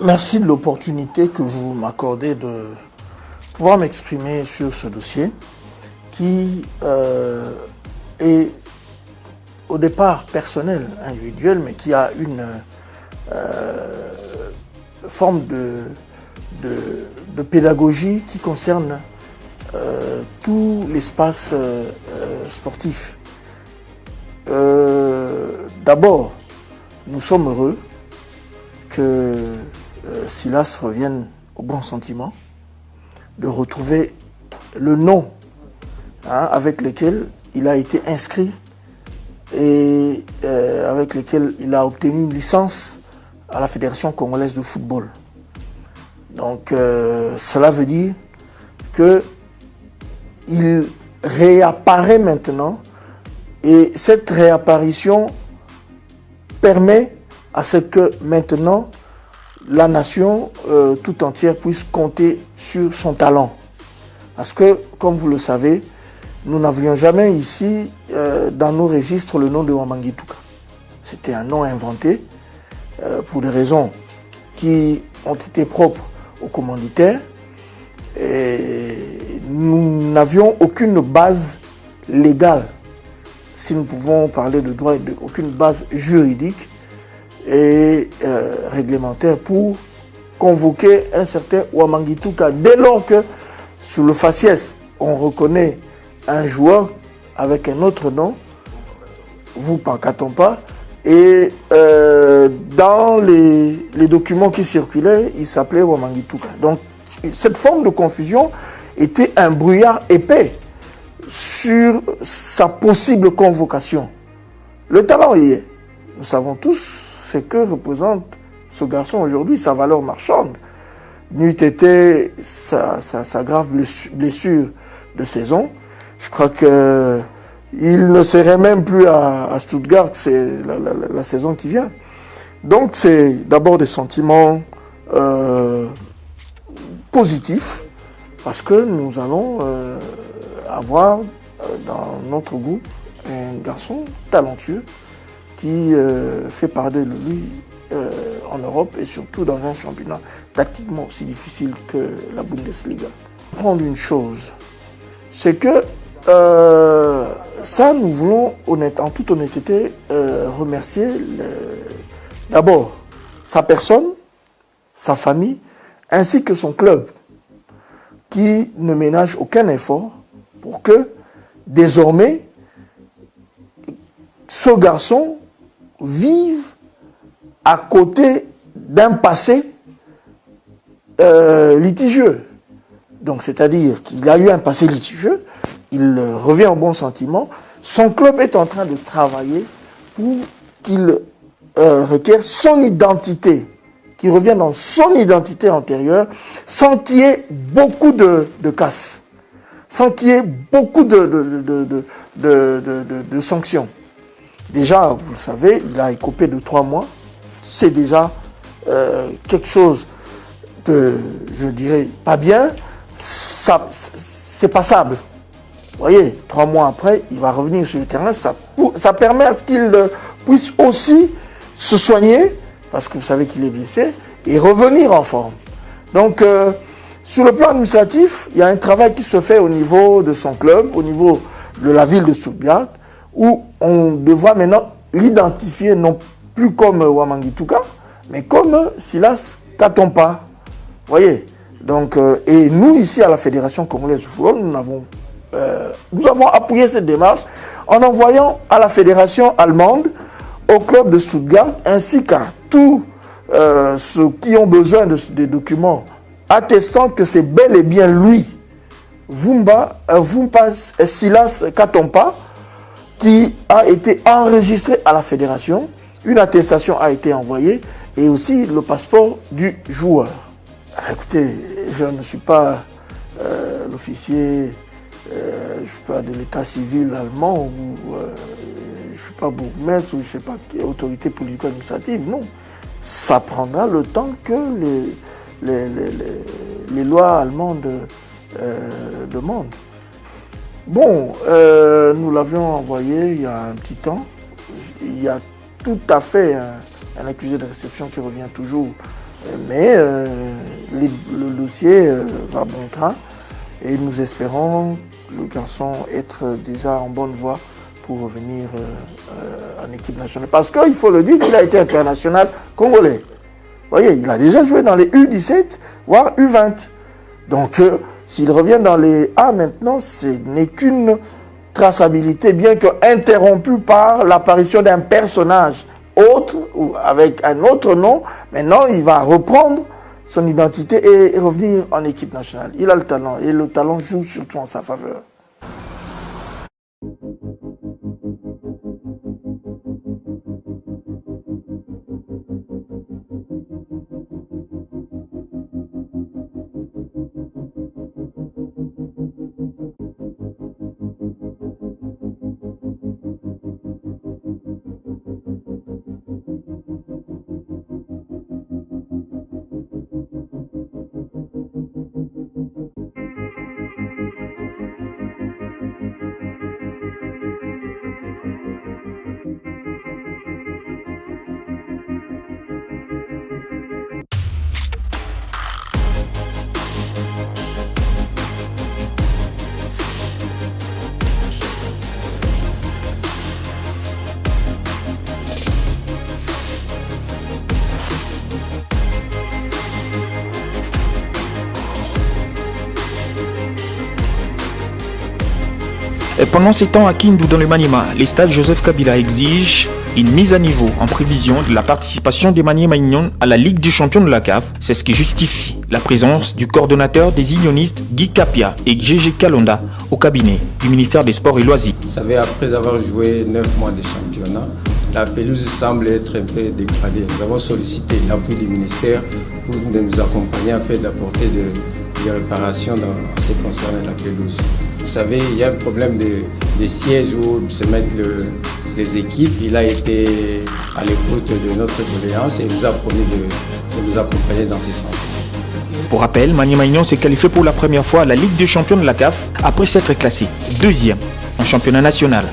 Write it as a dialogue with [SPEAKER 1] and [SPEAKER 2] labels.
[SPEAKER 1] Merci de l'opportunité que vous m'accordez de pouvoir m'exprimer sur ce dossier qui est au départ personnel, individuel, mais qui a une forme de pédagogie qui concerne tout l'espace sportif. D'abord, nous sommes heureux que Silas revienne au bon sentiment, de retrouver le nom avec lequel il a été inscrit et avec lequel il a obtenu une licence à la Fédération congolaise de football. Donc cela veut dire qu'il réapparaît maintenant et cette réapparition permet à ce que maintenant la nation tout entière puisse compter sur son talent. Parce que, comme vous le savez, nous n'avions jamais ici dans nos registres le nom de Wamangituka. C'était un nom inventé pour des raisons qui ont été propres aux commanditaires. Et nous n'avions aucune base légale, si nous pouvons parler de droit, aucune base juridique et réglementaire pour convoquer un certain Wamangituka. Dès lors que sous le faciès, on reconnaît un joueur avec un autre nom, vous pancatons pas, et dans les documents qui circulaient, il s'appelait Wamangituka. Donc cette forme de confusion était un brouillard épais sur sa possible convocation. Le talent y est. Nous savons tous ce que représente ce garçon aujourd'hui, sa valeur marchande. N'eût été sa grave blessure de saison, je crois qu'il ne serait même plus à Stuttgart, c'est la saison qui vient. Donc c'est d'abord des sentiments positifs, parce que nous allons avoir dans notre groupe un garçon talentueux qui fait parler de lui en Europe et surtout dans un championnat tactiquement aussi difficile que la Bundesliga. Prendre une chose, c'est que ça, nous voulons en toute honnêteté remercier d'abord sa personne, sa famille, ainsi que son club, qui ne ménage aucun effort pour que désormais ce garçon vive à côté d'un passé litigieux. Donc, c'est-à-dire qu'il a eu un passé litigieux, il revient au bon sentiment. Son club est en train de travailler pour qu'il requiert son identité, qu'il revienne dans son identité antérieure, sans qu'il y ait beaucoup de casse, sans qu'il y ait beaucoup de sanctions. Déjà, vous le savez, il a écopé de 3 mois. C'est déjà quelque chose de, je dirais, pas bien. C'est passable. Vous voyez, 3 mois après, il va revenir sur le terrain. Ça permet à ce qu'il puisse aussi se soigner, parce que vous savez qu'il est blessé, et revenir en forme. Donc, sur le plan administratif, il y a un travail qui se fait au niveau de son club, au niveau de la ville de Stuttgart, où on devra maintenant l'identifier non plus comme Wamangituka, mais comme Silas Katompa. Vous voyez. Donc, et nous, ici, à la Fédération congolaise de football, nous avons appuyé cette démarche en envoyant à la Fédération allemande, au club de Stuttgart, ainsi qu'à tous ceux qui ont besoin des documents attestant que c'est bel et bien lui, Vumpa Silas Katompa, qui a été enregistré à la fédération. Une attestation a été envoyée et aussi le passeport du joueur. Alors, écoutez, je ne suis pas l'officier je ne suis pas de l'état civil allemand ou je ne suis pas bourgmestre ou je ne sais pas quelle autorité politico-administrative, non. Ça prendra le temps que les lois allemandes demandent. Bon, nous l'avions envoyé il y a un petit temps. Il y a tout à fait un accusé de réception qui revient toujours Mais le dossier va bon train et nous espérons le garçon être déjà en bonne voie pour revenir en équipe nationale. Parce qu'il faut le dire qu'il a été international congolais. Vous voyez, il a déjà joué dans les U17, voire U20. Donc, s'il revient dans les A maintenant, ce n'est qu'une traçabilité, bien que interrompue par l'apparition d'un personnage autre, ou avec un autre nom. Maintenant, il va reprendre son identité et revenir en équipe nationale. Il a le talent, et le talent joue surtout en sa faveur.
[SPEAKER 2] Et pendant ces temps à Kindu dans le Maniema, les stades Joseph Kabila exigent une mise à niveau en prévision de la participation des Maniema Union à la Ligue des champions de la CAF. C'est ce qui justifie la présence du coordonnateur des unionistes Guy Kapia et Gégé Kalonda au cabinet du ministère des Sports et Loisirs.
[SPEAKER 3] Vous savez, après avoir joué 9 mois de championnat, la pelouse semble être un peu dégradée. Nous avons sollicité l'appui du ministère pour nous accompagner afin d'apporter des réparations en ce qui concerne la pelouse. Vous savez, il y a un problème de sièges où se mettent les équipes. Il a été à l'écoute de notre doléance et nous a promis de nous accompagner dans ce sens.
[SPEAKER 2] Pour rappel, Maniema Union s'est qualifié pour la première fois à la Ligue des champions de la CAF après s'être classé deuxième en championnat national.